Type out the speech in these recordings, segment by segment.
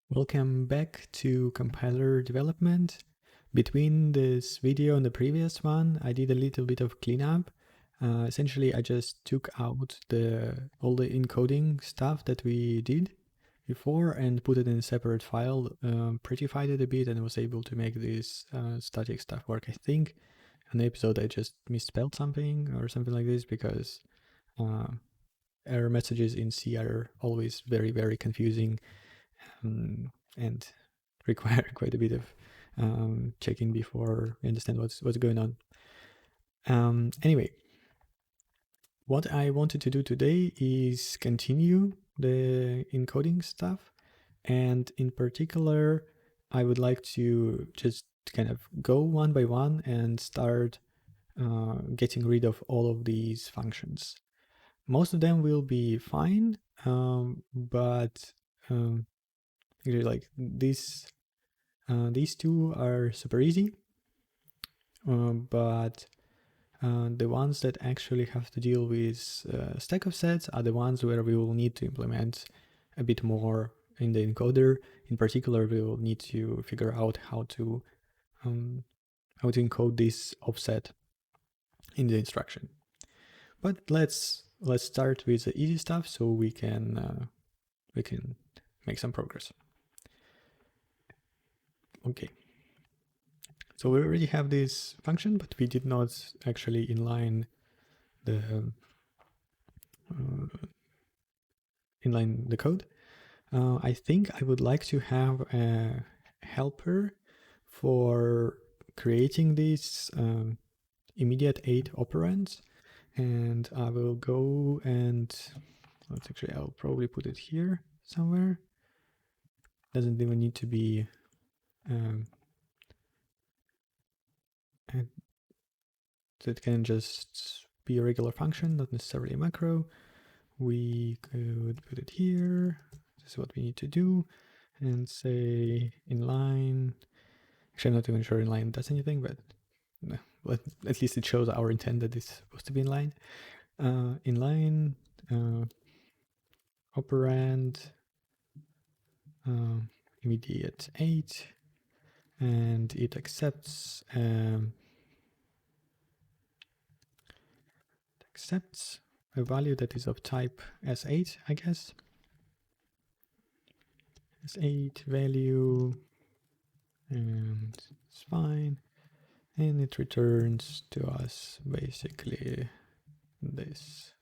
Welcome back to compiler development. Between this video and the previous one, I did a little bit of cleanup. Essentially, I just took out all the encoding stuff that we did before and put it in a separate file, prettified it a bit, and was able to make this static stuff work. I think in the episode I just misspelled something or something like this because error messages in C are always very, very confusing. And require quite a bit of checking before you understand what's going on. Anyway, what I wanted to do today is continue the encoding stuff, and in particular, I would like to just kind of go one by one and start getting rid of all of these functions. Most of them will be fine, but actually, like these two are super easy, but the ones that actually have to deal with a stack of sets are the ones where we will need to implement a bit more in the encoder. In particular, we will need to figure out how to encode this offset in the instruction. But let's start with the easy stuff so we can make some progress. Okay. So we already have this function, but we did not actually inline the code. I think I would like to have a helper for creating these immediate 8 operands, and I will go and I'll probably put it here somewhere. Doesn't even need to be it can just be a regular function, not necessarily a macro. We could put it here. This is what we need to do, and say inline. Actually, I'm not even sure inline does anything, but at least it shows our intent that it's supposed to be inline. Inline operand immediate 8, and it accepts a value that is of type S8, I guess. S8 value, and it's fine. And it returns to us basically this.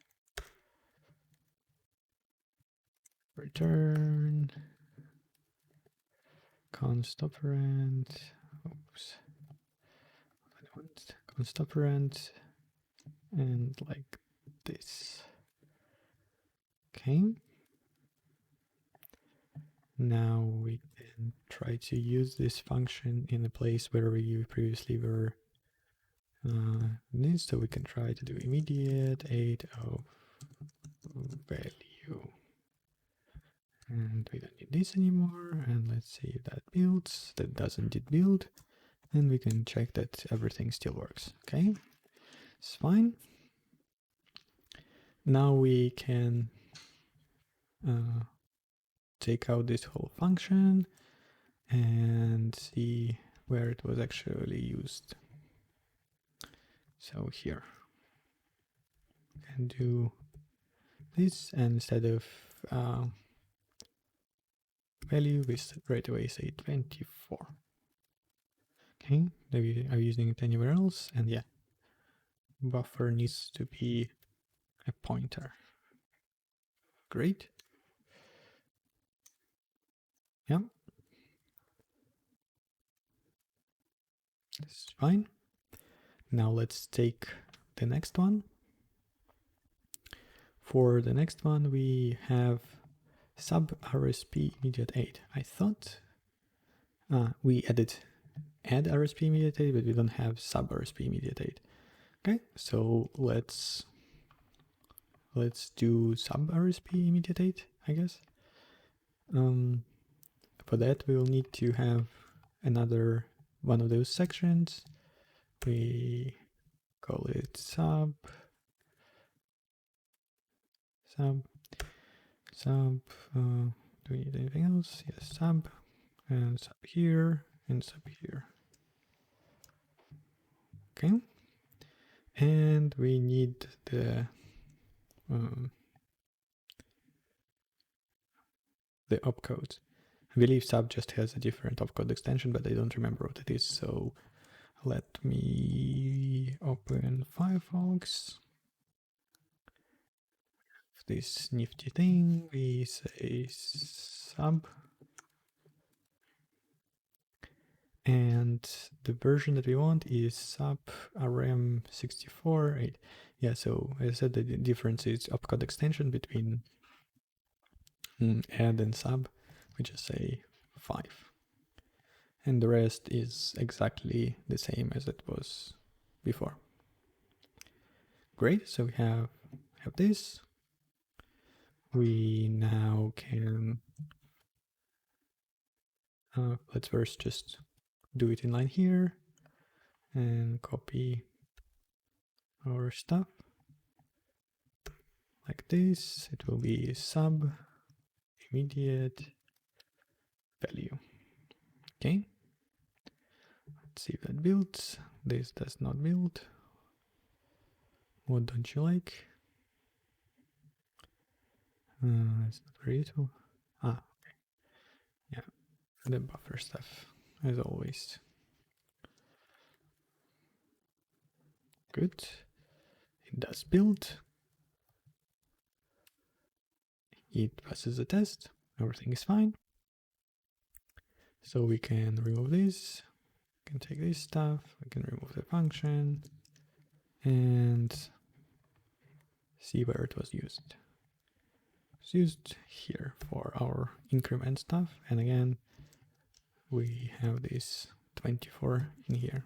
Return const operand. Oops. Const operand, and like this. Okay. Now we can try to use this function in a place where we previously were this, so we can try to do immediate 8 of value. And we don't need this anymore, and let's see if that builds. That doesn't build, and we can check that everything still works. Okay, it's fine. Now we can take out this whole function and see where it was actually used. So here we can do this, and instead of value, we straight away say 24. Okay, maybe I'm using it anywhere else, and yeah, buffer needs to be a pointer. Great. Yeah, this is fine. Now let's take the next one. For the next one, we have sub RSP immediate 8. I thought we add RSP immediate 8, but we don't have sub RSP immediate 8. Okay, so let's do sub RSP immediate 8, I guess. For that, we will need to have another one of those sections. We call it sub Do we need anything else? Yes, sub, and sub here, and sub here. Okay. And we need the opcode. I believe sub just has a different opcode extension, but I don't remember what it is. So let me open Firefox. This nifty thing, we say sub. And the version that we want is sub rm64. Yeah, so as I said, the difference is opcode extension between add and sub. We just say 5. And the rest is exactly the same as it was before. Great, so we have this. We now can, let's first just do it in line here and copy our stuff like this. It will be sub immediate value. Okay, let's see if that builds. This does not build. What don't you like? It's not very useful. Okay. Yeah, the buffer stuff, as always. Good. It does build. It passes the test. Everything is fine. So we can remove this. We can take this stuff. We can remove the function and see where it was used. It's used here for our increment stuff. And again, we have this 24 in here.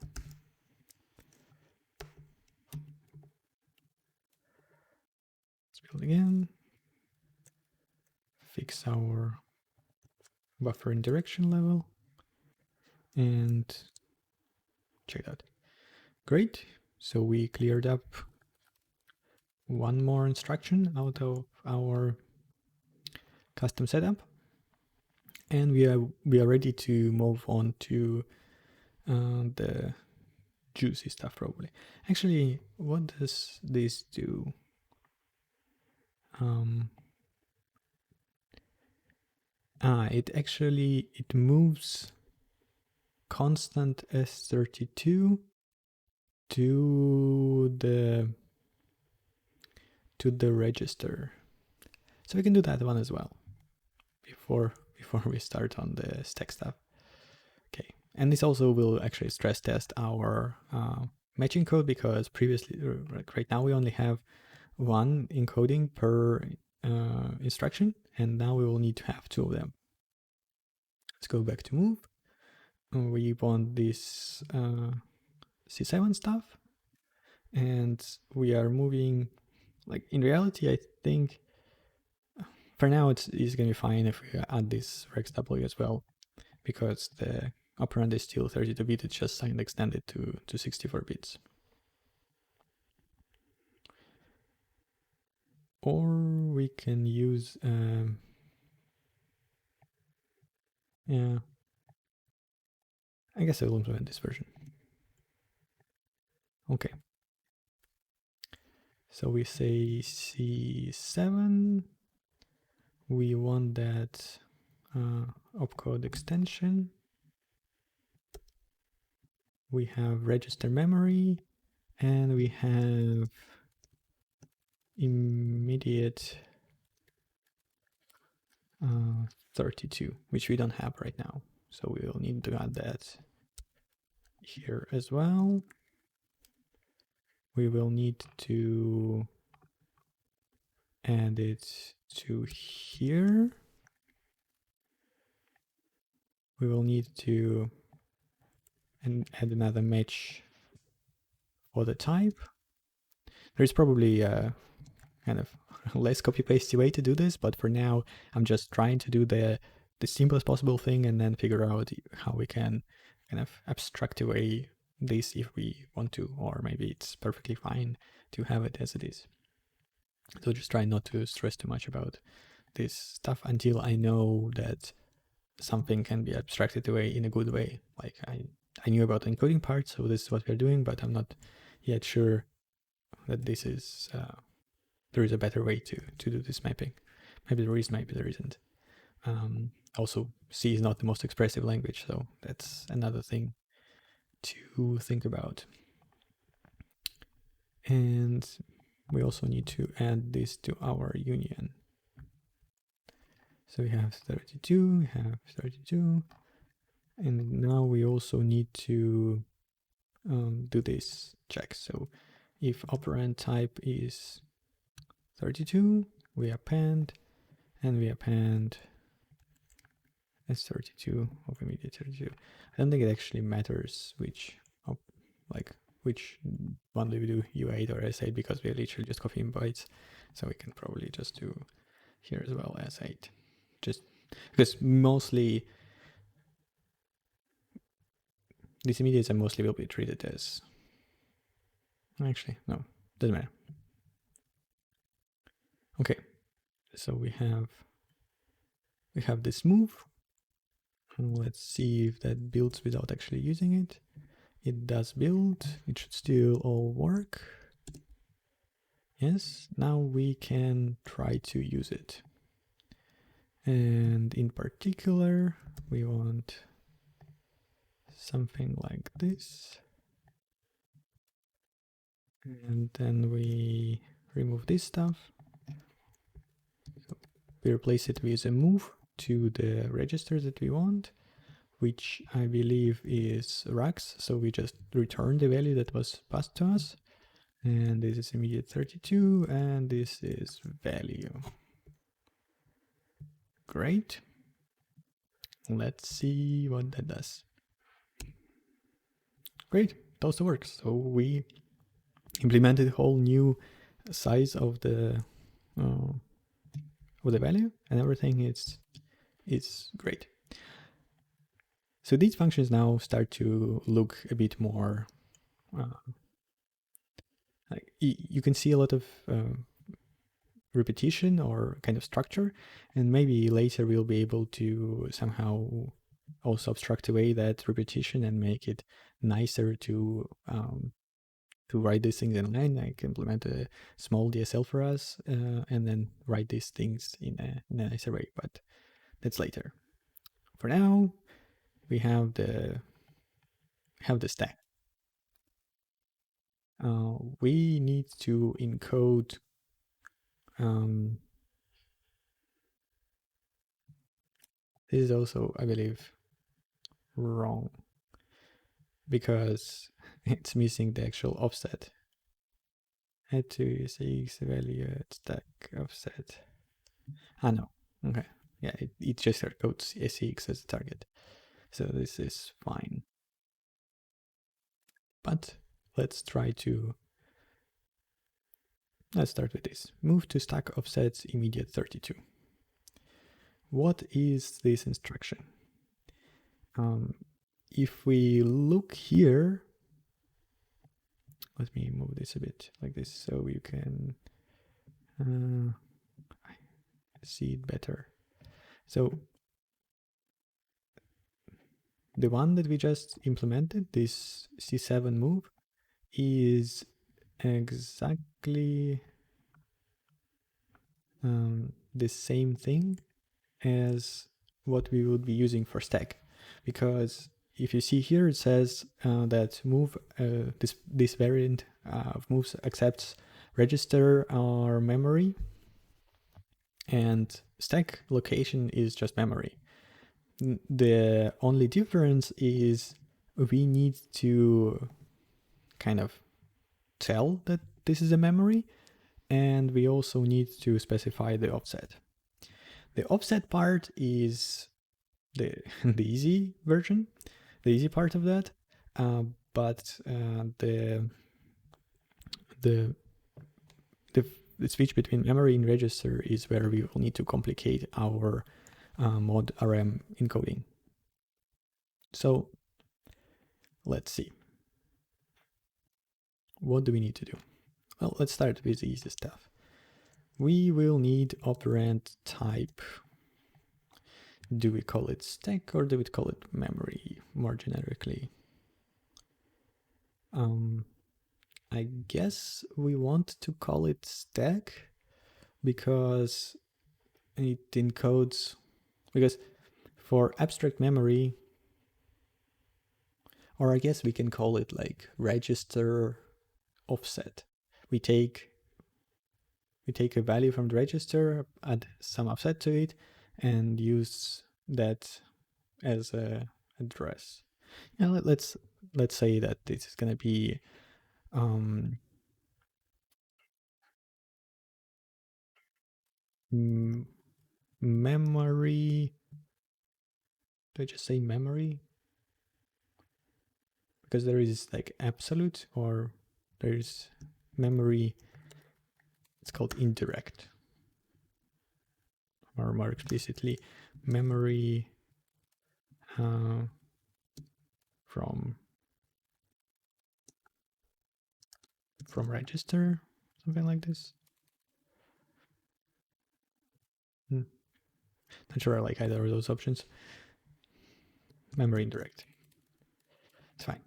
Let's build again. Fix our buffer indirection level and check that. Great. So we cleared up one more instruction out of our custom setup, and we are ready to move on to the juicy stuff. Probably. Actually, what does this do? It moves constant S32 to the register. So we can do that one as well before we start on the stack stuff. Okay, and this also will actually stress test our matching code, because previously, like right now, we only have one encoding per instruction, and now we will need to have 2 of them. Let's go back to move. We want this C7 stuff, and we are moving. Like in reality, I think for now it's going to be fine if we add this regW as well, because the operand is still 32-bit. It's just signed extended to 64 bits. Or we can use yeah, I guess I will implement this version. Okay, so we say C7. We want that opcode extension. We have register memory, and we have immediate 32, which we don't have right now. So we will need to add that here as well. We will need to add it to here. We will need to add another match for the type. There's probably a kind of less copy-pasty way to do this, but for now, I'm just trying to do the simplest possible thing and then figure out how we can kind of abstract away this if we want to, or maybe it's perfectly fine to have it as it is. So just try not to stress too much about this stuff until I know that something can be abstracted away in a good way. Like I knew about the encoding part, so this is what we're doing, but I'm not yet sure that this is there is a better way to do this mapping. Maybe there is, maybe there isn't. Also, C is not the most expressive language, so that's another thing to think about. And we also need to add this to our union. So we have 32, we have 32, and now we also need to do this check. So if operand type is 32, we append, and we append S32 of immediate 32. I don't think it actually matters which one do we do, U8 or S8, because we are literally just copying bytes. So we can probably just do here as well S8. Just because mostly these immediates are mostly will be treated as, actually, no, doesn't matter. Okay, so we have this move. Let's see if that builds without actually using it. It does build. It should still all work. Yes, now we can try to use it. And in particular, we want something like this. And then we remove this stuff. So we replace it with a move to the register that we want, which I believe is rax. So we just return the value that was passed to us. And this is immediate 32, and this is value. Great. Let's see what that does. Great, it also works. So we implemented a whole new size of the value, and everything is great. So these functions now start to look a bit more like you can see a lot of repetition or kind of structure, and maybe later we'll be able to somehow also abstract away that repetition and make it nicer to write these things in line. I can implement a small DSL for us and then write these things in a nicer way, but that's later. For now, we have the stack. We need to encode this is also, I believe, wrong because it's missing the actual offset. Add to SX value at stack offset. Ah, no. Okay. Yeah, it just codes SX as a target. So this is fine. But let's start with this. Move to stack offsets immediate 32. What is this instruction? If we look here, let me move this a bit like this so you can see it better. So the one that we just implemented, this C7 move, is exactly the same thing as what we would be using for stack, because if you see here, it says that move this variant of moves accepts register or memory, and stack location is just memory. The only difference is we need to kind of tell that this is a memory, and we also need to specify the offset. The offset part is the easy version, the easy part of that, but the switch between memory and register is where we will need to complicate our mod RM encoding. So let's see. What do we need to do? Well, let's start with the easy stuff. we will need operand type. Do we call it stack or do we call it memory more generically? I guess we want to call it stack because it encodes, because for abstract memory, or I guess we can call it like register offset. We take a value from the register, add some offset to it, and use that as a address. Yeah, let's say that this is gonna be memory. Do I just say memory? Because there is like absolute, or there's memory. It's called indirect, or more explicitly, memory from register, something like this. Not sure I like either of those options. Memory indirect. It's fine.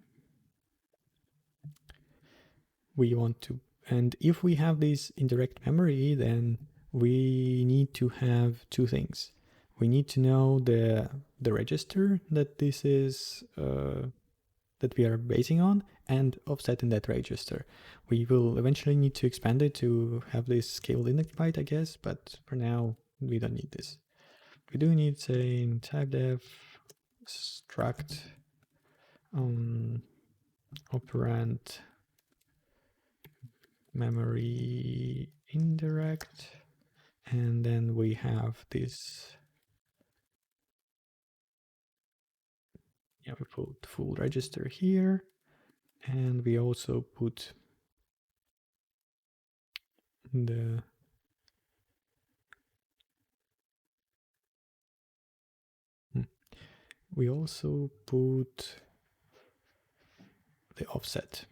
We want to, and if we have this indirect memory, then we need to have two things. We need to know the register that this is that we are basing on, and offset in that register. We will eventually need to expand it to have this scaled index byte, I guess, but for now we don't need this. We do need, say, in typedef struct operand memory indirect, and then we have this, we put full register here, and we also put the we also put the offset.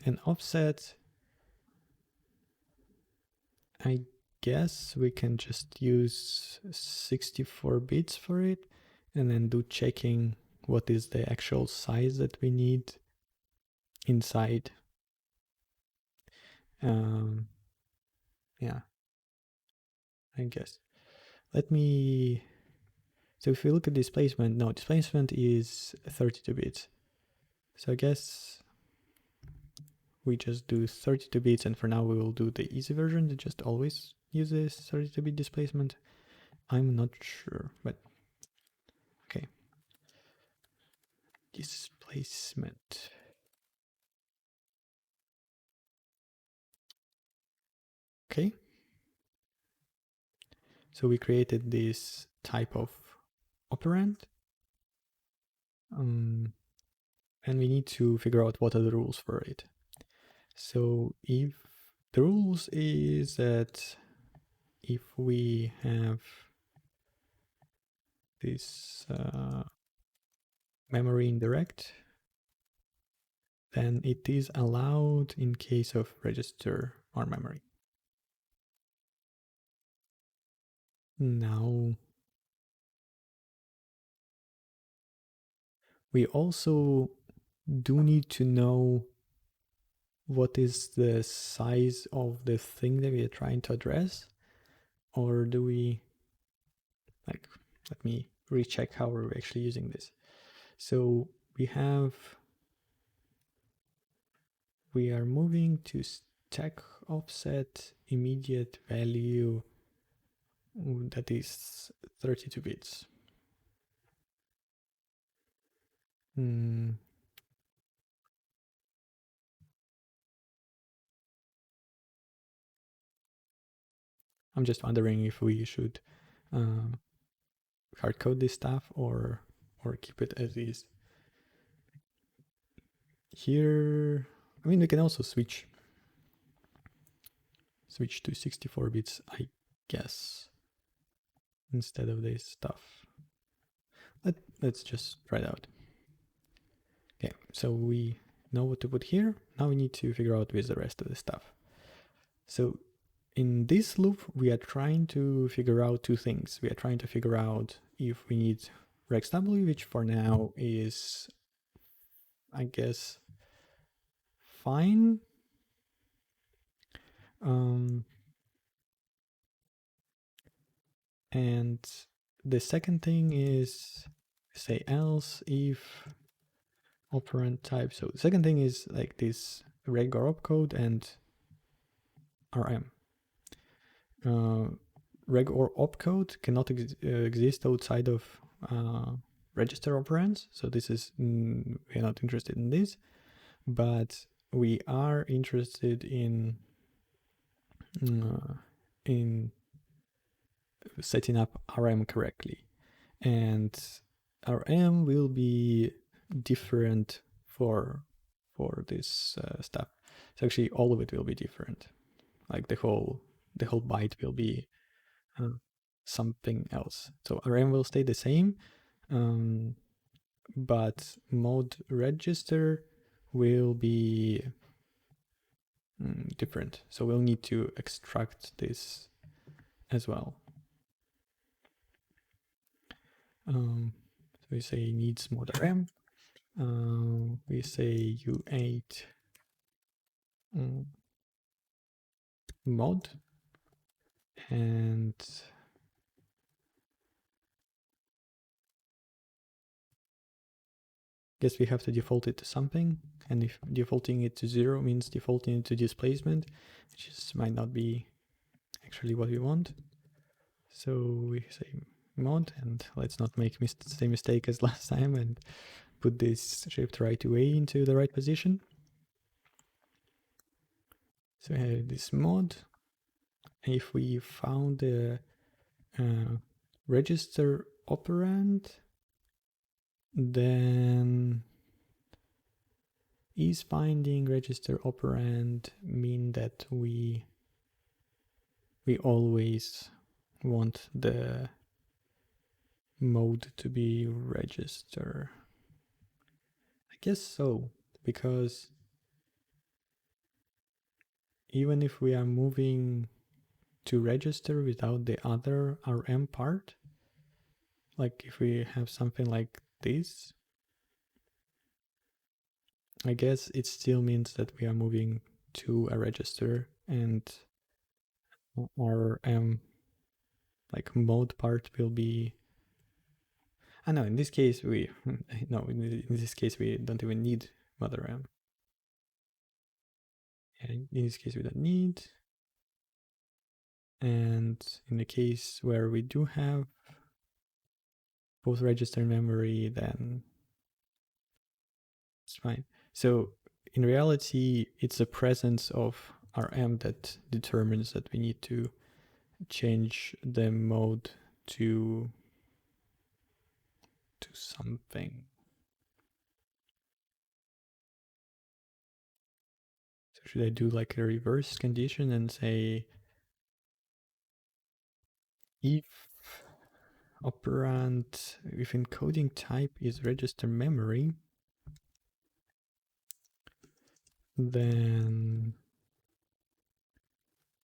And offset, I guess we can just use 64 bits for it, and then do checking what is the actual size that we need inside. Yeah, I guess. Let me, so if we look at displacement, no, displacement is 32 bits. So I guess we just do 32 bits, and for now we will do the easy version that just always uses 32 bit displacement. I'm not sure, but okay. Displacement. Okay. So we created this type of operand. And we need to figure out what are the rules for it. So if the rules is that if we have this memory indirect, then it is allowed in case of register or memory. Now, we also do need to know what is the size of the thing that we are trying to address, or do we, like, let me recheck how we're actually using this. So we are moving to stack offset immediate value that is 32 bits. I'm just wondering if we should hard code this stuff or keep it as is. Here, I mean, we can also switch to 64 bits, I guess, instead of this stuff. Let's just try it out. Okay, so we know what to put here. Now we need to figure out with the rest of the stuff. So in this loop, we are trying to figure out two things. We are trying to figure out if we need regstw, which for now is, I guess, fine. And the second thing is say else if operand type. So the second thing is like this reg or opcode and rm. Reg or opcode cannot exist outside of register operands. So this is, we're not interested in this, but we are interested in setting up rm correctly. And rm will be different for this stuff. So actually all of it will be different. Like the whole byte will be something else. So rm will stay the same, but mode register will be different. So we'll need to extract this as well. So we say needs mode rm. We say u8 mod, and guess we have to default it to something. And if defaulting it to 0 means defaulting it to displacement, which just might not be actually what we want. So we say mod, and let's not make the same mistake as last time and put this shift right away into the right position. So we have this mod. If we found the register operand, then is finding register operand mean that we always want the mode to be register? I guess so, because even if we are moving to register without the other rm part, like if we have something like this, I guess it still means that we are moving to a register, and our like mode part will be, I know in this case we no, in this case we don't even need mother rm. And in this case we don't need. And in the case where we do have both register and memory, then it's fine. So in reality, it's the presence of rm that determines that we need to change the mode to something. So should I do like a reverse condition and say if operand if encoding type is register memory, then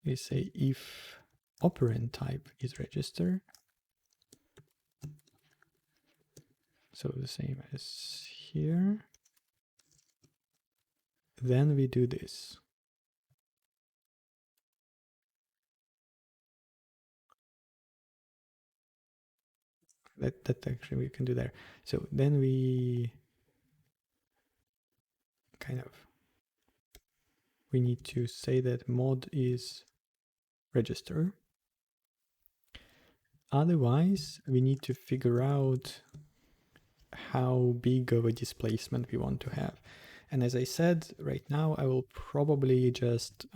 we say if operand type is register, so the same as here, then we do this. That actually we can do there. So then we we need to say that mod is register. Otherwise, we need to figure out how big of a displacement we want to have. And as I said, right now I will probably just,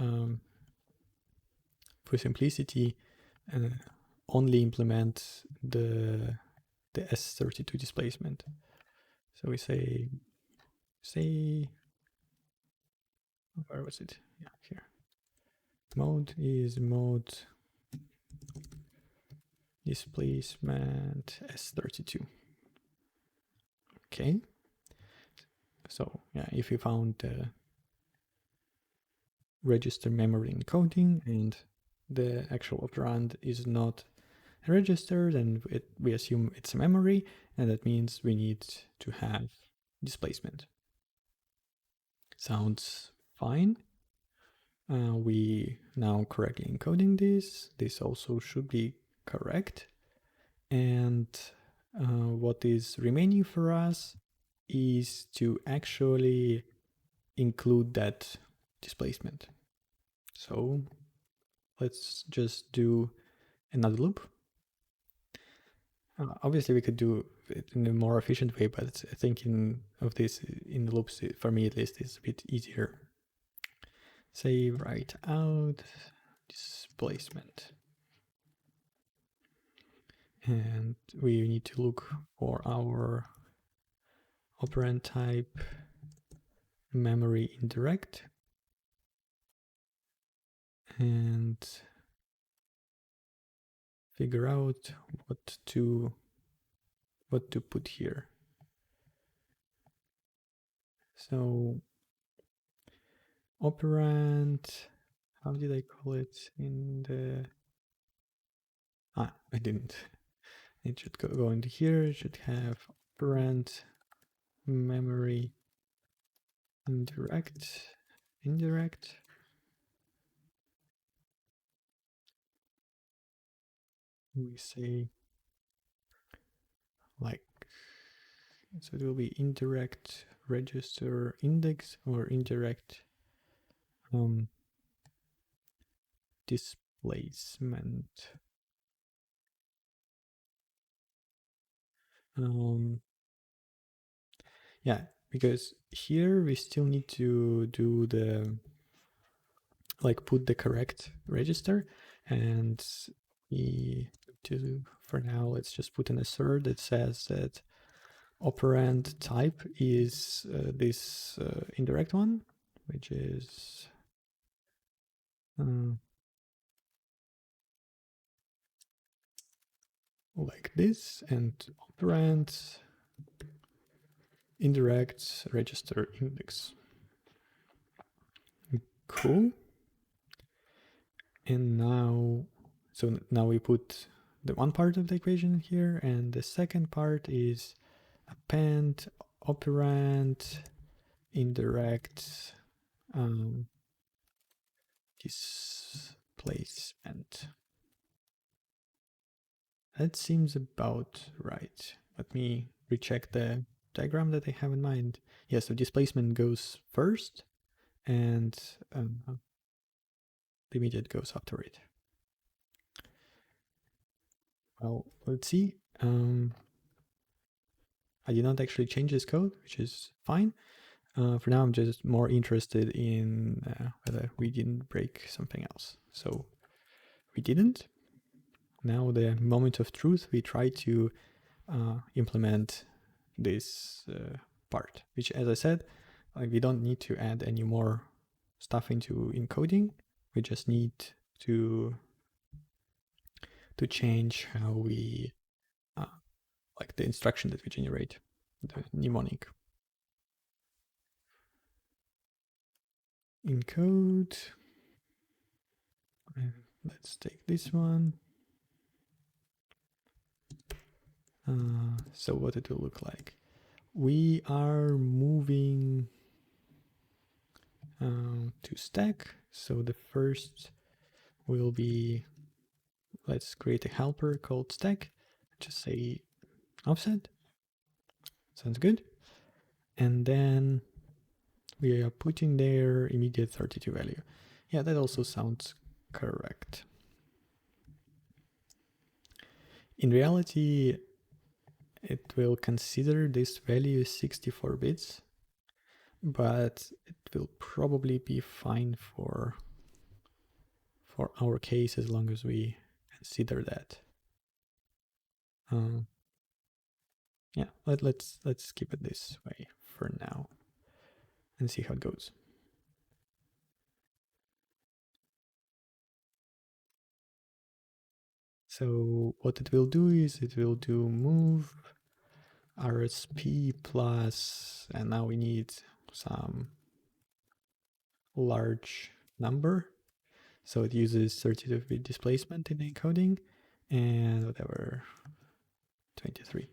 for simplicity, only implement the S32 displacement. So we say, where was it? Yeah, here. Mode is mode displacement S32. Okay. So yeah, if we found the register memory encoding and the actual operand is not registered, and we assume it's a memory, and that means we need to have displacement. Sounds fine. We now correctly encoding this. This also should be correct. And what is remaining for us is to actually include that displacement. So let's just do another loop. Obviously, we could do it in a more efficient way, but thinking of this in the loops, for me at least, is a bit easier. Say write out displacement. And we need to look for our operand type memory indirect. And figure out what to put here. So operand, how did I call it in the, I didn't. It should go into here. It should have operand memory indirect. We say like, so it will be indirect register index or indirect displacement. Yeah, because here we still need to do the, like, put the correct register, and we do, for now, let's just put an assert that says that operand type is this indirect one, which is like this, and operand indirect register index. Cool. And now, so now we put the one part of the equation here, and the second part is append operand indirect displacement. That seems about right. Let me recheck the diagram that I have in mind. Yeah, so displacement goes first, and the immediate goes after it. Well, let's see. I did not actually change this code, which is fine. For now, I'm just more interested in whether we didn't break something else. So we didn't. Now the moment of truth, we try to implement this part, which, as I said, like, we don't need to add any more stuff into encoding. We just need to change how we like the instruction that we generate, the mnemonic. Encode. And let's take this one. So what it will look like. We are moving to stack. So the first will be, let's create a helper called stack. Just say offset. Sounds good. And then we are putting their immediate 32 value. Yeah, that also sounds correct. In reality, it will consider this value 64 bits, but it will probably be fine for our case as long as we consider that. Yeah, let's keep it this way for now and see how it goes. So what it will do is it will do move RSP plus, and now we need some large number. So it uses 32-bit displacement in the encoding and whatever, 23.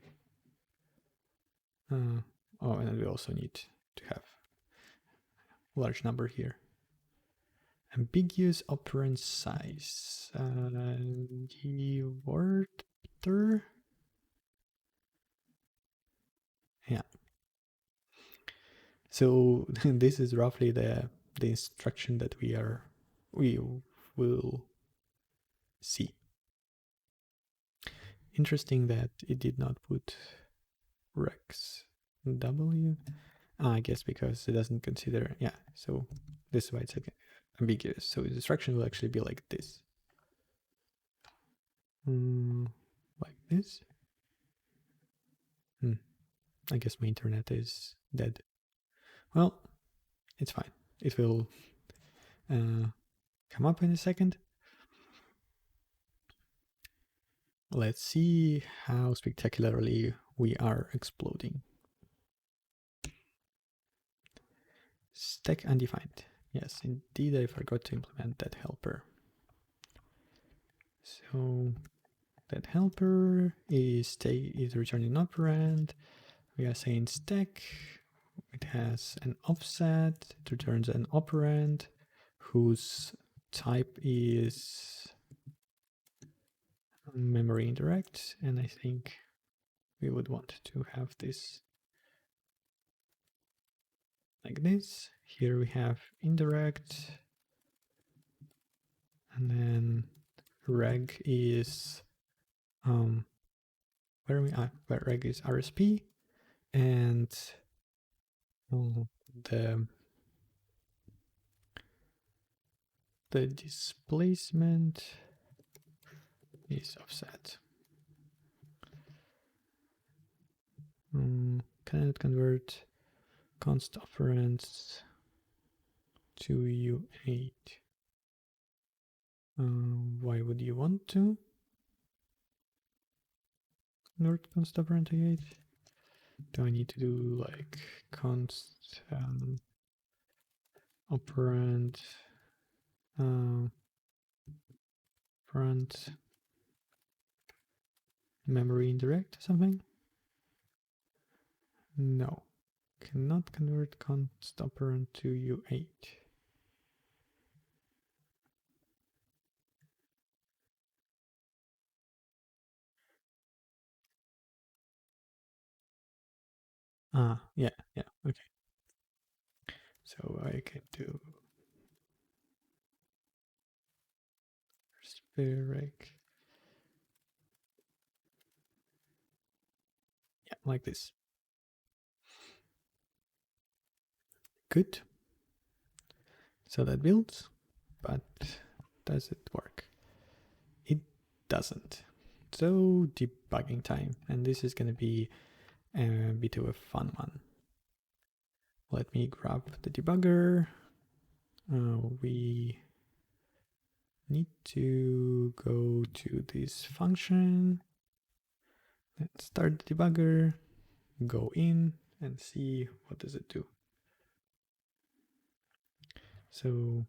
Oh, and we also need to have a large number here. Ambiguous operand size. Deworter. Yeah. So this is roughly the instruction that we will see. Interesting that it did not put rex w. I guess because it doesn't consider, yeah, so this is why it's ambiguous. So the instruction will actually be like this. Like this. I guess my internet is dead. Well, it's fine. It will come up in a second. Let's see how spectacularly we are exploding. Stack undefined. Yes, indeed, I forgot to implement that helper. So that helper is returning an operand. We are saying stack. It has an offset. It returns an operand whose type is memory indirect, and I think we would want to have this like this. Here we have indirect, and then reg is where reg is RSP, and the displacement is offset. Cannot convert const operands to U8. Why would you want to convert const operand to U8? Do I need to do like const operand operand memory indirect or something? No, cannot convert const operand to U8. Yeah, okay. So I can do spheric. Yeah, like this. Good. So that builds, but does it work? It doesn't. So debugging time, and this is going to be a bit of a fun one. Let me grab the debugger. We need to go to this function. Let's start the debugger, go in and see what does it do. So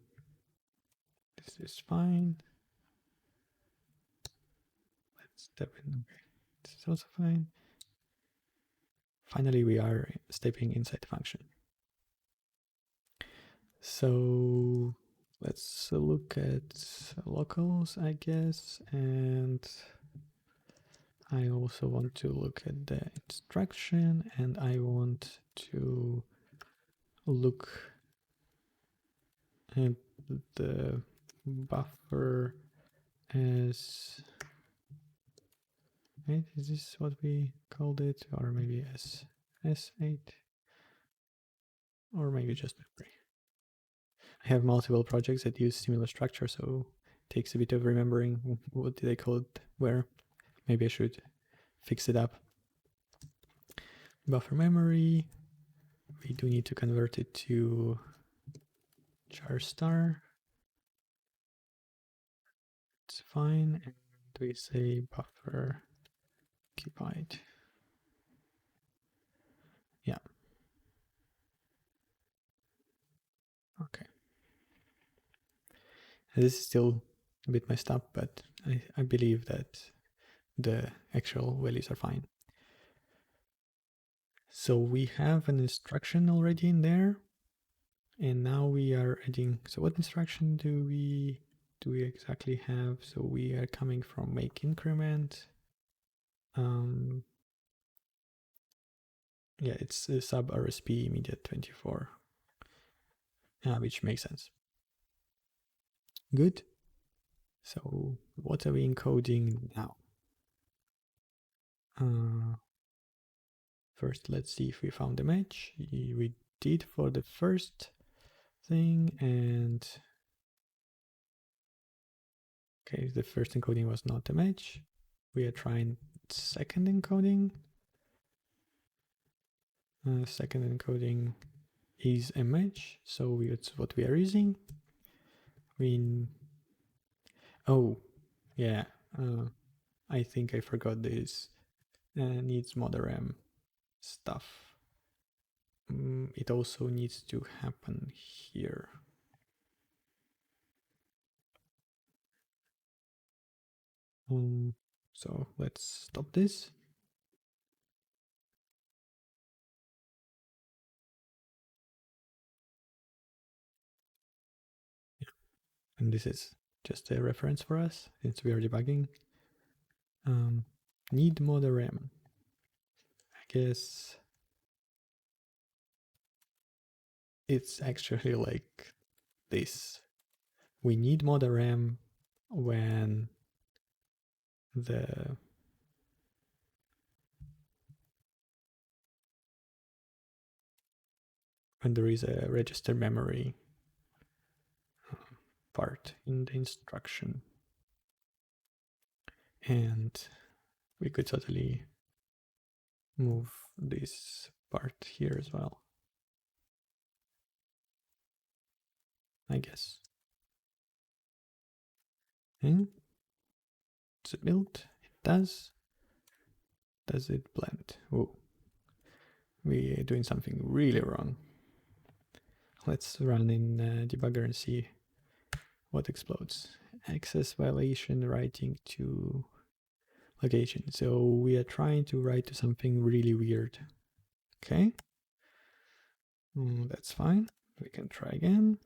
this is fine. Let's step in. Okay, this is also fine. Finally, we are stepping inside the function. So let's look at locals, I guess, and I also want to look at the instruction, and I want to look at the buffer as, right? Is this what we called it? Or maybe as S8? Or maybe just memory. I have multiple projects that use similar structure, so it takes a bit of remembering what did I call it where. Maybe I should fix it up. Buffer memory. We do need to convert it to char star. It's fine. And we say buffer occupied. Yeah. Okay. This is still a bit messed up, but I believe that the actual values are fine. So we have an instruction already in there, and now we are adding. So what instruction do we exactly have? So we are coming from make increment. Yeah, it's a sub RSP immediate 24, which makes sense. Good. So what are we encoding now? First, let's see if we found a match. We did for the first thing, and okay, the first encoding was not a match. We are trying second encoding. Second encoding is a match, so it's what we are using. Oh, yeah, I think I forgot this. Needs modern stuff. It also needs to happen here. So let's stop this. And this is just a reference for us since we are debugging. Need modern. I guess it's actually like this. We need modern when there is a register memory part in the instruction. And we could totally move this part here as well, I guess. And does it build? It does. Does it blend? Oh, we are doing something really wrong. Let's run in debugger and see what explodes. Access violation writing to location. So we are trying to write to something really weird. Okay. That's fine. We can try again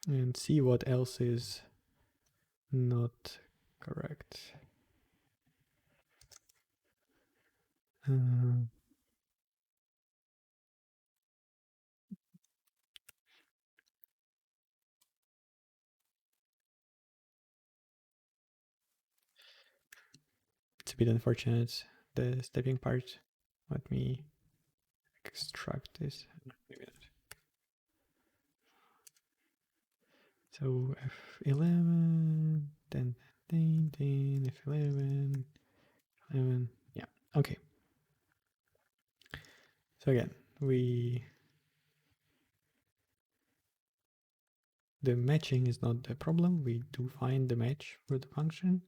and see what else is not correct. It's a bit unfortunate, the stepping part. Let me extract this. Maybe not. So F11, then F11, 11. Yeah, okay. So again, the matching is not the problem. We do find the match for the function.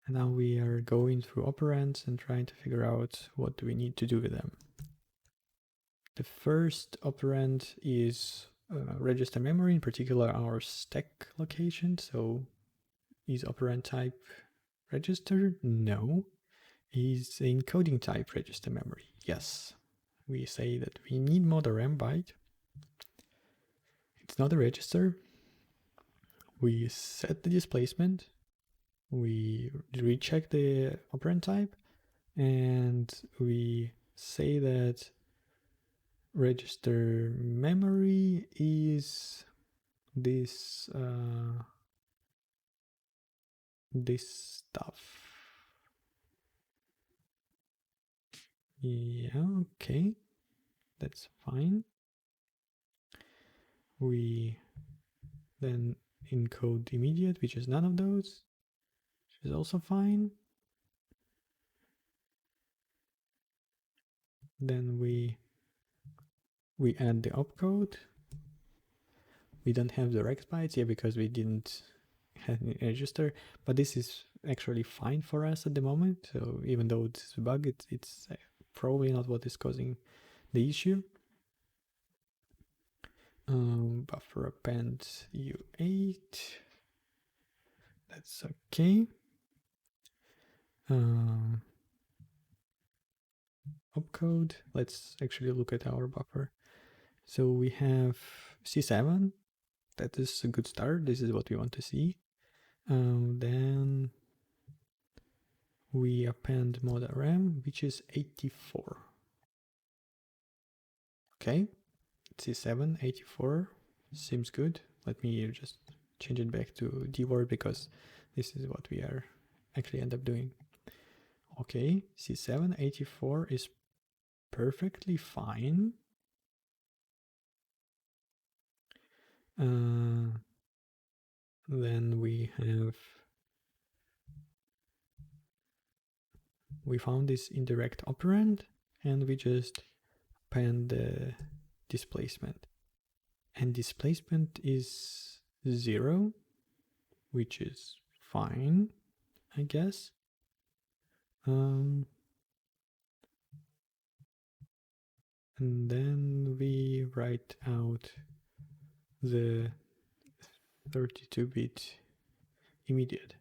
And now we are going through operands and trying to figure out what do we need to do with them. The first operand is register memory, in particular our stack location. So is operand type register? No. Is encoding type register memory? Yes. We say that we need modern byte. It's not a register. We set the displacement. We recheck the operand type, and we say that register memory is this this stuff. Yeah, okay, that's fine. We then encode immediate, which is none of those, which is also fine. Then we add the opcode. We don't have the rex bytes here because we didn't have any register, but this is actually fine for us at the moment. So even though it's a bug, it's probably not what is causing the issue. Buffer append U8. That's okay. Opcode. Let's actually look at our buffer. So we have C7. That is a good start. This is what we want to see. Then we append mod RM, which is 84. Okay, C7, 84 seems good. Let me just change it back to detour because this is what we are actually end up doing. Okay, C7, 84 is perfectly fine. Then we found this indirect operand and we just append the displacement. And displacement is 0, which is fine, I guess. And then we write out the 32-bit immediate.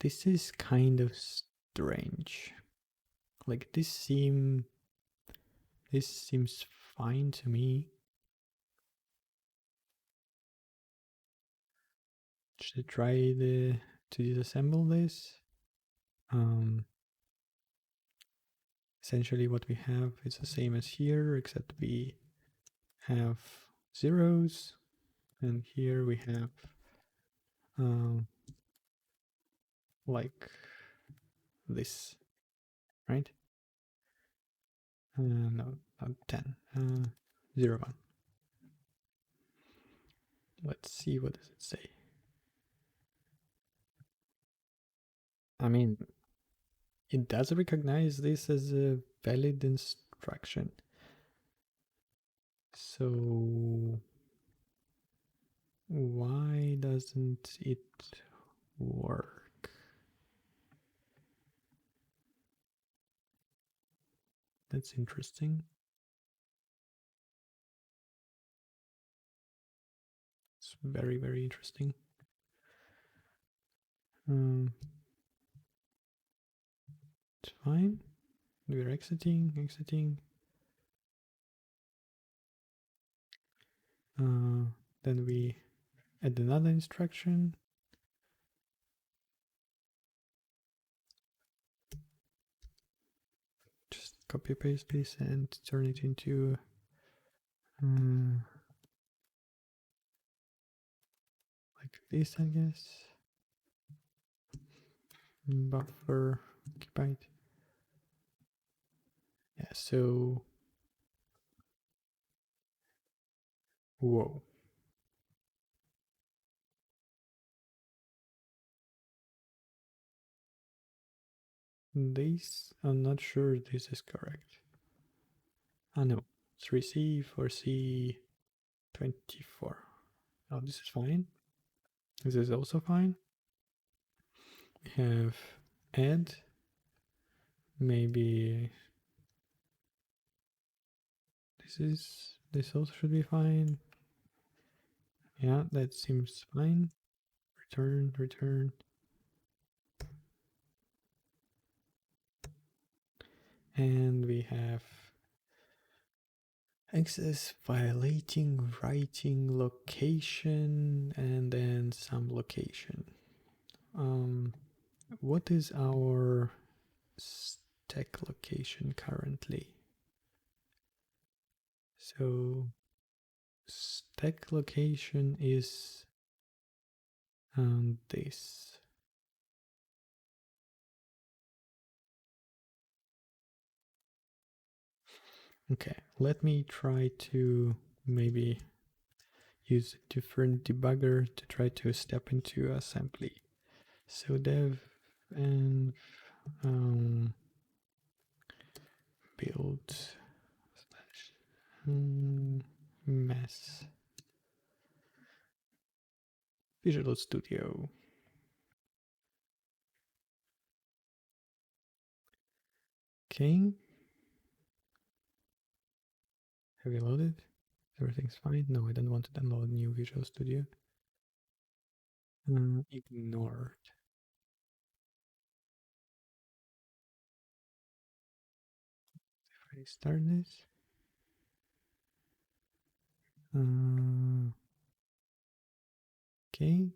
This is kind of strange. Like this seems fine to me. Should I try to disassemble this? Essentially what we have is the same as here, except we have zeros, and here we have like this, right? No, not 10, 0, 1. Let's see, what does it say? I mean, it does recognize this as a valid instruction. So why doesn't it work? That's interesting. It's very, very interesting. It's fine. We're exiting. Then we add another instruction. Just copy paste this and turn it into like this, I guess. Buffer byte. Yeah, so whoa. This, I'm not sure this is correct. Ah no, 3C, 4C, 24. Oh, this is fine. This is also fine. We have add. Maybe this also should be fine. Yeah, that seems fine. Return. And we have access violating writing location and then some location. What is our stack location currently? So stack location is this. Okay, let me try to maybe use a different debugger to try to step into assembly. So dev and build mess Visual Studio. Okay. Have you loaded? Everything's fine? No, I don't want to download new Visual Studio. Ignored. If I start this. Okay.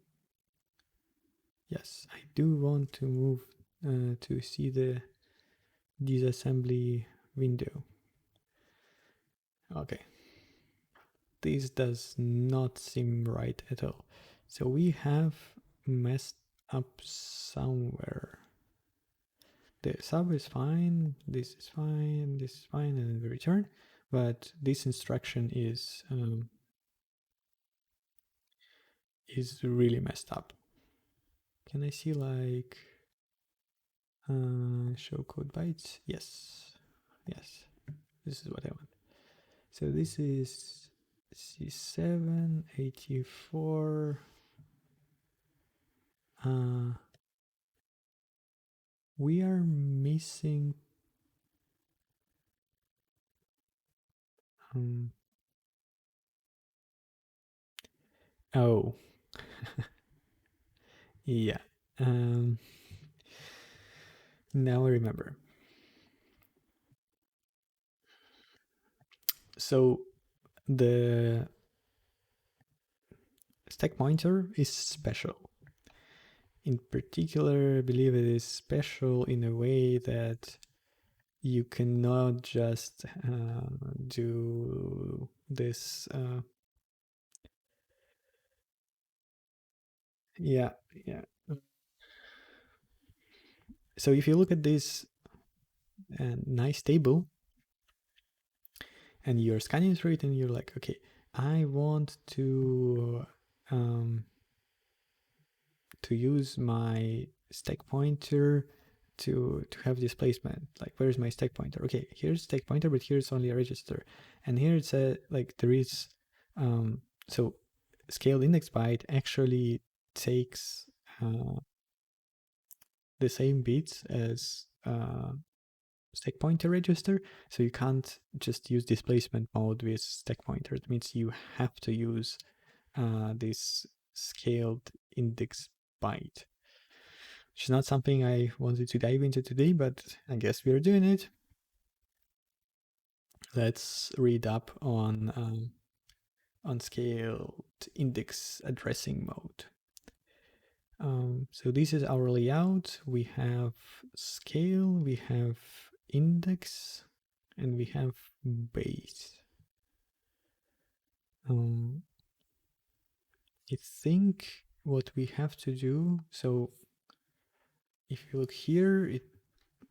Yes, I do want to move to see the disassembly window. Okay. This does not seem right at all. So we have messed up somewhere. The sub is fine, this is fine, this is fine, and then we return. But this instruction is really messed up. Can I see like show code bytes? Yes, yes, this is what I want. So this is C7 84. We are missing oh yeah, now I remember. So the stack pointer is special. In particular, I believe it is special in a way that you cannot just do this. Yeah. So if you look at this nice table and you're scanning through it and you're like, okay, I want to use my stack pointer to have displacement. Like, where's my stack pointer? Okay, here's stack pointer, but here's only a register, and here it's a like there is so scaled index byte actually takes the same bits as stack pointer register, so you can't just use displacement mode with stack pointer. It means you have to use this scaled index byte, which is not something I wanted to dive into today, but I guess we're doing it. Let's read up on unscaled index addressing mode. So this is our layout. We have scale, we have index, and we have base. I think what we have to do, so if you look here, it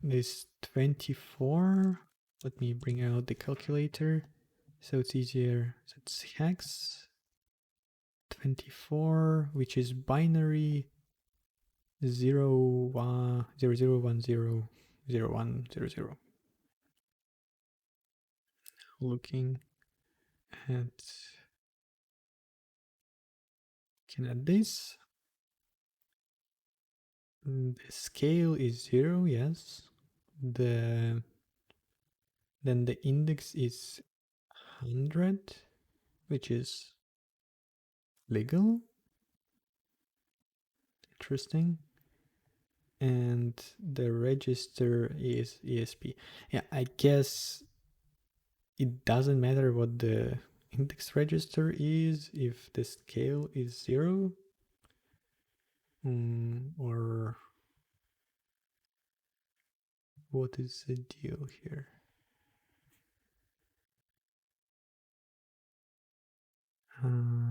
is 24. Let me bring out the calculator so it's easier. So it's hex 24, which is binary 0, 1, 0, 0, 1, 0, 0, 1, 0, 0. Looking at this. The scale is 0, yes. Then the index is 100, which is legal. Interesting. And the register is ESP. Yeah, I guess it doesn't matter what the index register is if the scale is 0. Or what is the deal here?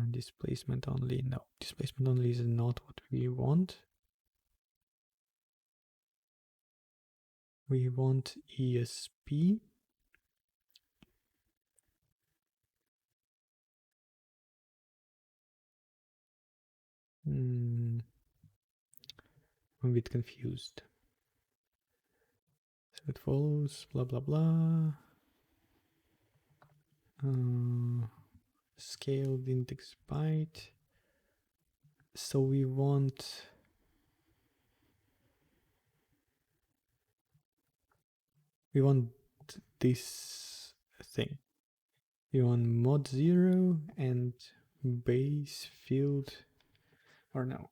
Displacement only. No, displacement only is not what we want. We want ESP. I'm a bit confused. So it follows, blah, blah, blah. Scaled index byte. So we want this thing. We want mod 0 and base field, or no.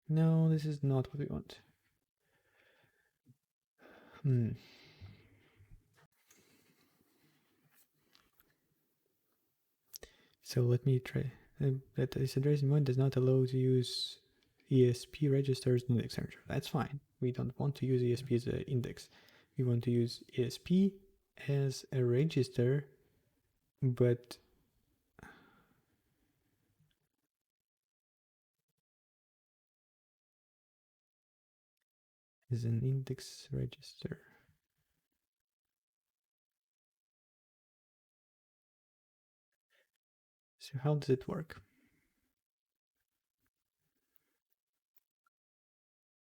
No, this is not what we want. So let me try. That this addressing mode does not allow to use ESP registers in index arranger. That's fine. We don't want to use ESP as an index. We want to use ESP as a register, but as an index register. So how does it work?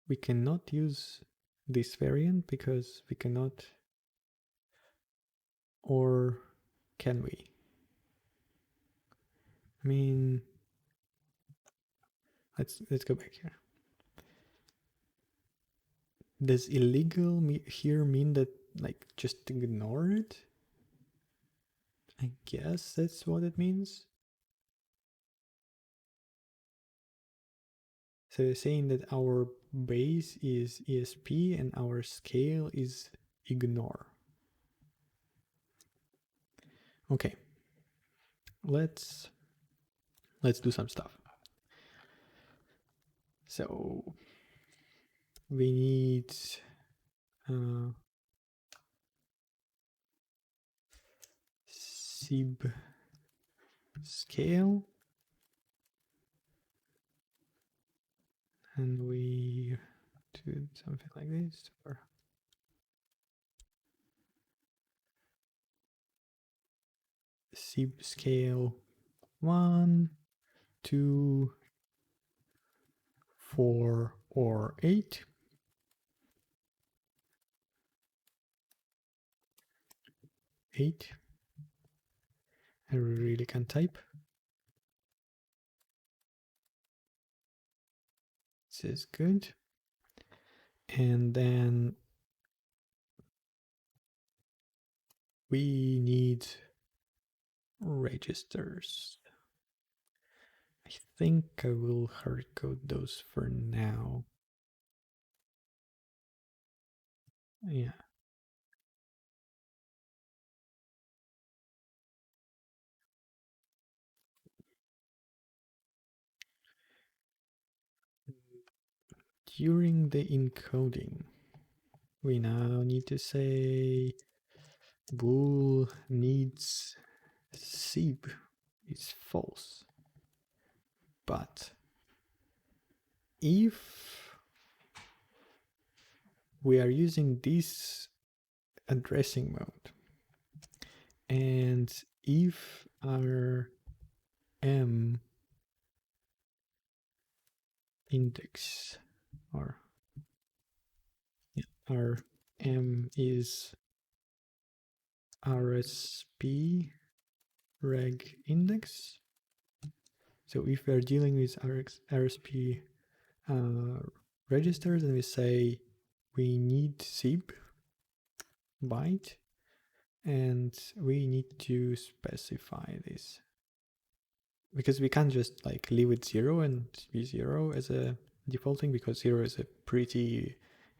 We cannot use this variant because we cannot, or can we? I mean, let's go back here. Does illegal here mean that like just ignore it? I guess that's what it means. So saying that our base is ESP and our scale is ignore. Okay, let's do some stuff. So we need sib scale, and we do something like this, or sib scale 1, 2, 4, or 8. 8. I really can't type. This is good. And then we need registers. I think I will hardcode those for now. Yeah. During the encoding, we now need to say bool needs sib is false. But if we are using this addressing mode, and if our m index, or our m is RSP reg index. So if we're dealing with RSP registers, and we say we need sib byte, and we need to specify this, because we can't just like leave it 0 and be 0 as a default thing, because 0 is a pretty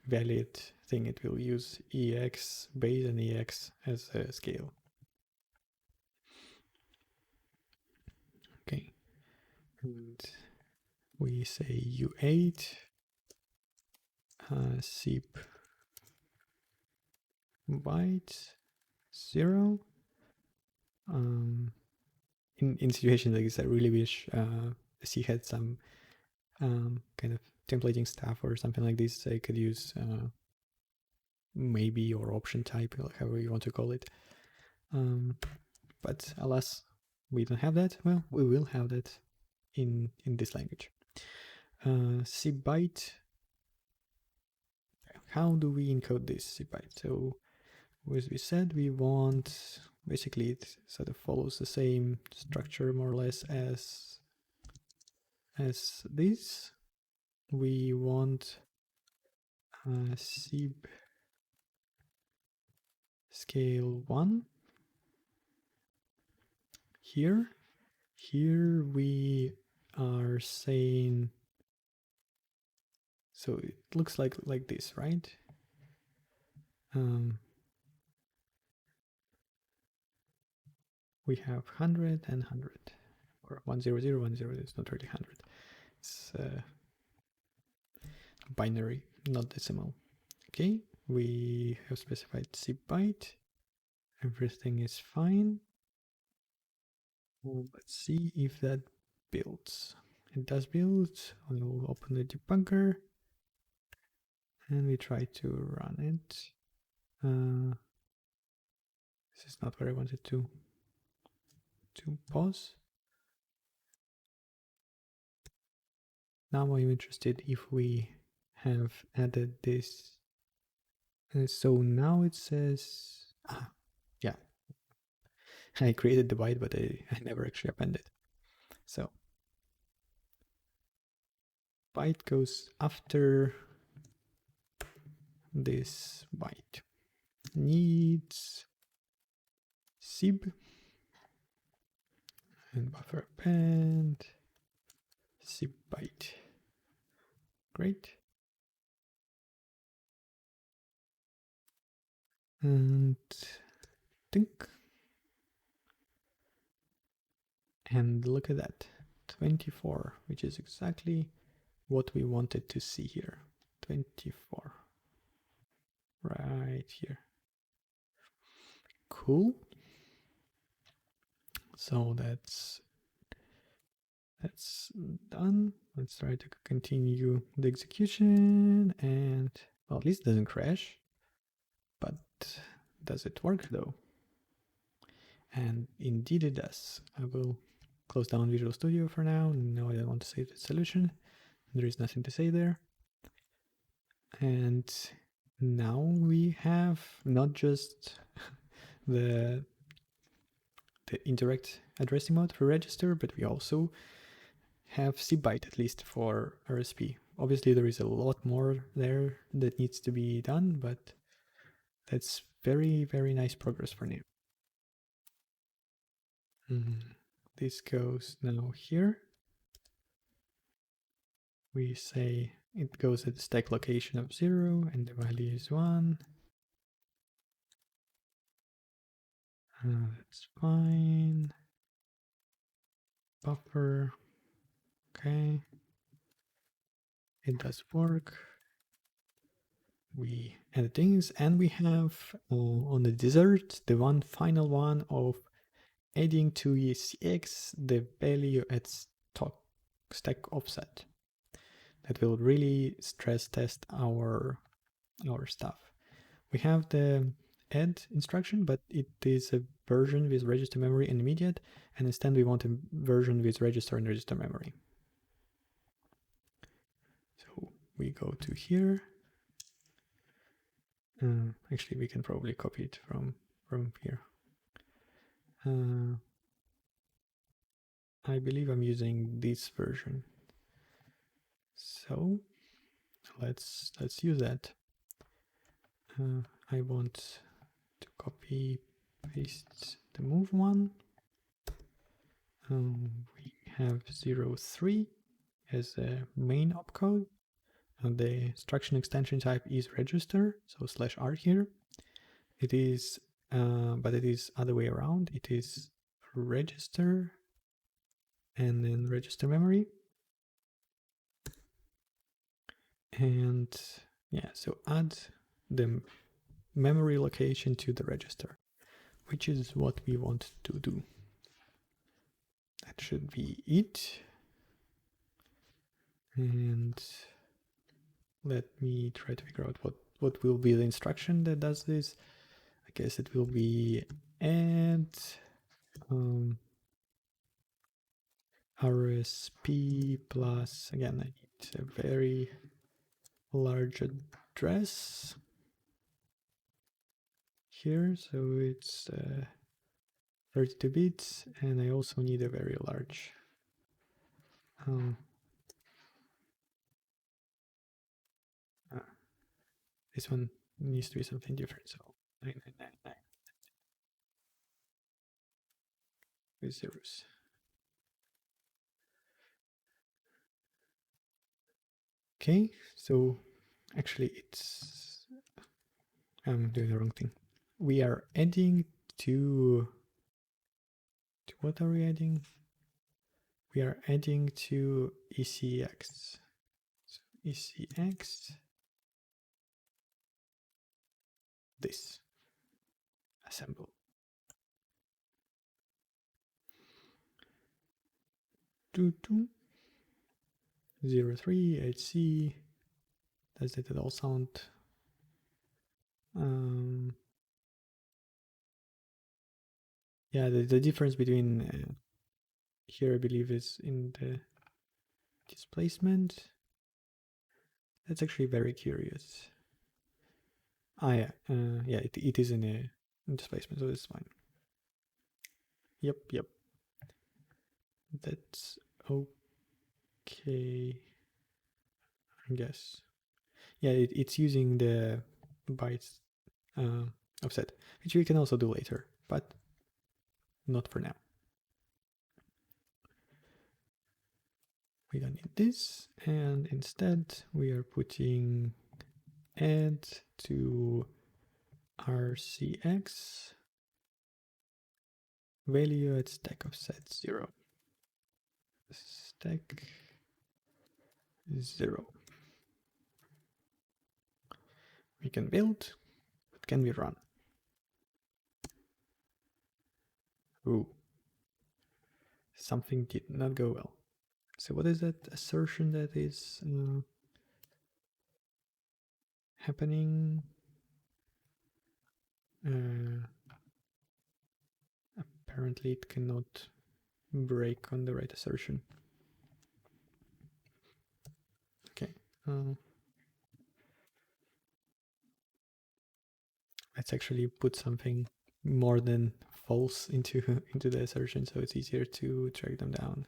valid thing. It will use EX base and EX as a scale. Okay, and we say U8 sib byte 0. In situations like this, I really wish C had some kind of templating stuff or something like this. I could use maybe, or option type, however you want to call it. But alas, we don't have that. Well, we will have that in this language. Sib byte. How do we encode this sib byte? So as we said, we want, basically it sort of follows the same structure more or less as this. We want sib scale 1, here we are saying, so it looks like this, right? We have 100 and 100, or 100, 100. It's not really 100. It's binary, not decimal. Okay, we have specified Byte. Everything is fine. Well, let's see if that builds. It does build. We'll open the debugger and we try to run it. This is not where I wanted to pause. Now I'm interested if we have added this. So now it says, yeah, I created the byte, but I never actually appended. So byte goes after this byte. Needs sib and buffer append sib byte. Great. And think. And look at that, 24, which is exactly what we wanted to see here. 24. Right here. Cool. So that's done. Let's try to continue the execution, and well, at least it doesn't crash. But does it work though? And indeed it does. I will close down Visual Studio for now. No, I don't want to save the solution. There is nothing to say there. And now we have not just the indirect addressing mode for register, but we also have cbyte, at least for RSP. Obviously there is a lot more there that needs to be done, but that's very, very nice progress for now. This goes now here. We say it goes at the stack location of 0 and the value is 1. That's fine. Buffer. Okay. It does work. We add things, and we have on the dessert the one final one of adding to ECX the value at stack offset. That will really stress test our stuff. We have the add instruction, but it is a version with register memory and immediate, and instead we want a version with register and register memory. So we go to here. Actually, we can probably copy it from here. I believe I'm using this version. So let's use that. I want to copy paste the move one. We have 03 as a main opcode, and the instruction extension type is register, so /r here. It is, but it is other way around. It is register and then register memory. And yeah, so add the memory location to the register, which is what we want to do. That should be it. And let me try to figure out what will be the instruction that does this. I guess it will be add RSP plus, again, I need a very large address here, so it's 32 bits, and I also need a very large this one needs to be something different, so 9999. with zeros. Okay, so actually I'm doing the wrong thing. We are adding to what are we adding? We are adding to ECX. So ECX, this, assemble. Do 03 HC. Does it at all sound? Yeah, the difference between here, I believe, is in the displacement. That's actually very curious. Yeah, yeah, it is in a displacement, so it's fine. Yep. That's okay, I guess. Yeah, it's using the bytes offset, which we can also do later, but not for now. We don't need this, and instead we are putting add to RCX value at stack offset 0. Stack 0. We can build, but can we run? Ooh, something did not go well. So what is that assertion that is happening? Apparently it cannot break on the right assertion. Okay. Let's actually put something more than false into the assertion, so it's easier to track them down.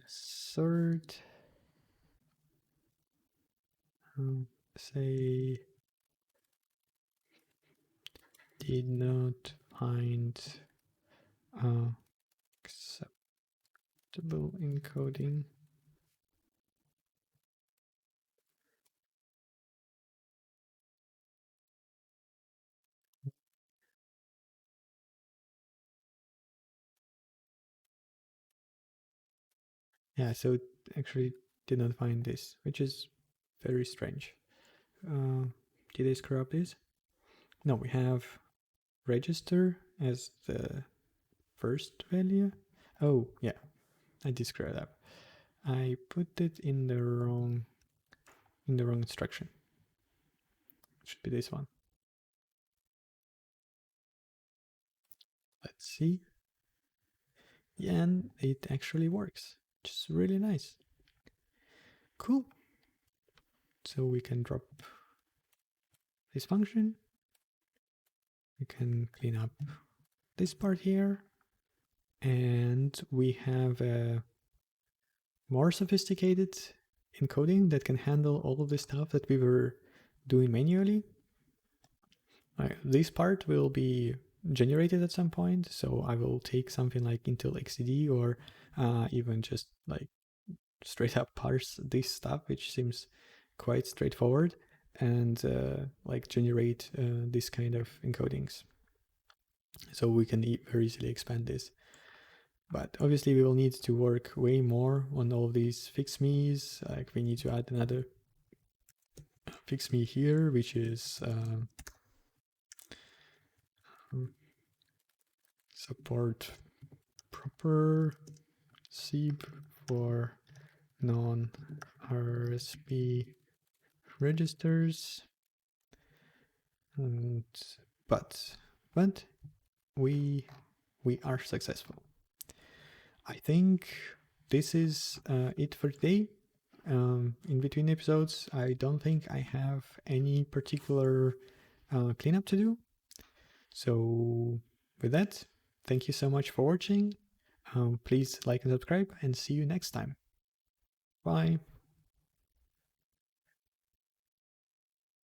Assert. Say did not find acceptable encoding. Yeah, so it actually did not find this, which is very strange. Did I screw up this? No, we have register as the first value. Oh, yeah, I did screw it up. I put it in the wrong instruction. It should be this one. Let's see. Yeah, and it actually works, which is really nice. Cool. So we can drop this function. We can clean up this part here. And we have a more sophisticated encoding that can handle all of the stuff that we were doing manually. This part will be generated at some point, so I will take something like Intel XCD or even just like straight up parse this stuff, which seems quite straightforward, and like generate this kind of encodings. So we can very easily expand this. But obviously we will need to work way more on all of these fix me's. Like we need to add another fix me here, which is support proper SIB for non-RSP registers. And but we are successful. I think this is it for today. In between episodes, I don't think I have any particular cleanup to do. So with that, thank you so much for watching. Please like and subscribe, and see you next time. Bye.